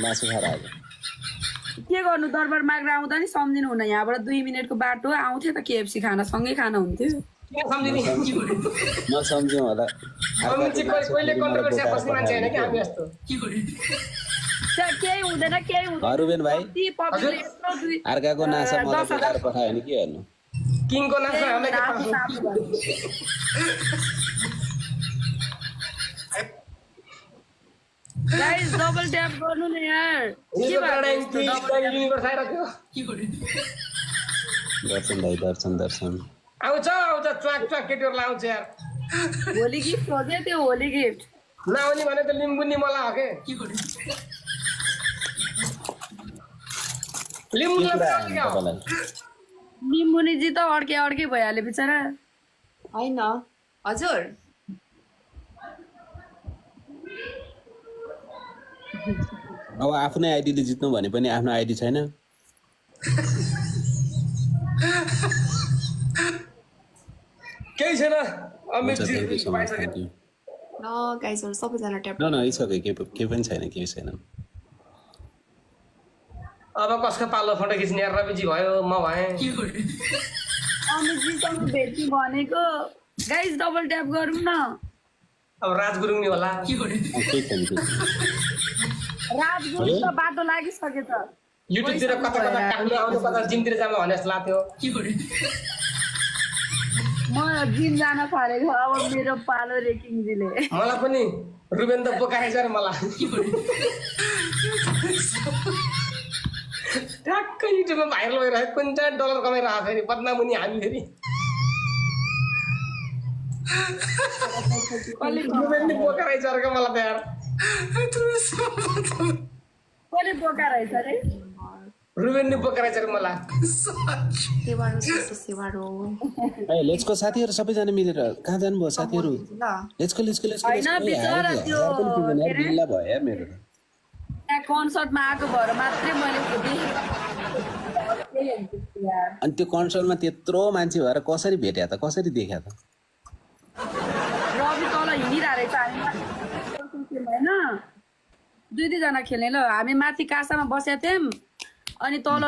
मासु खाएर आएको के गर्नु दरबार माग्न आउँदा नि सम्झिनु हुन यहाँबाट 2 मिनेटको बाटो आउँथ्यो त केएफसी खाना सँगै खाना हुन्थ्यो नसम्झ्यौँ होला मम्मी चाहिँ कहिले कन्ट्रोभर्सी बस्ने मान्छे होइन कि हामी जस्तो केही हुँदैन रुबेन भाइ हजुर अर्काको नासा मलाई बोकाएर पठायो भने के गर्नु किङको नाच्न हामीलाई के थाहा गाइस डबल ट्याप गर्नु न यार के युनिभर्स आइरहेको दर्शन आउँछ च्वाक केटीहरूलाई आउँछ यार होली गिफ्ट हो क्या त्यो होली गिफ्ट नआउने भने त लिम्बुनी मलाई हो के निम्बुनीजी त अड्के भइहाल्यो बिचरा होइन हजुर अब आफ्नै आइडीले जित्नु भने पनि आफ्नो आइडी छैन केही छैन ल गाइजहरु सबैजना ट्याप न इसके के पनि छैन केही छैन अब कसको पालो फोटो खिच्ने यार रविजी भयो म भएँ अमितजीसँग भेट्नु भनेको गाइस डबल ट्याप गरौँ न अब राजगुरुङ नि होला राजगुरु त बाटो लागिसक्यो त युट्युबतिर कता काट्नु आउनु कता जिमतिर जानु भने जस्तो लाग्थ्यो म जिम जान थालेको अब मेरो पालो रेकिङजीले मलाई पनि रुबेन त बोकाएछ रे मलाई ट्याक्कै युट्युबमा भाइरल भइरहेको कुन चाहिँ डलर कमाइरहेको फेरि बदनामुनि हामी फेरि रुबेन नि बोकाएछ रे मलाई त यार कसले बोका रहेछ रे रुबेन नि बोकाएछ रे मलाई सेवारो लेट्सको साथीहरु सबैजना मिलेर कहाँ जानुभयो साथीहरु लेट्सको हैन बिचरा त्यो ढिला भयो यार मेरो त्यहाँ कन्सर्टमा आएको भएर मात्रै मैले अनि त्यो कन्सर्टमा त्यत्रो मान्छे भएर कसरी भेट्या त कसरी देख्या त रवि तल हिँडिरहेको रहेछ हामी होइन 2-2 जना खेल्ने ल हामी माथि कासामा बसेका थियौँ अनि तल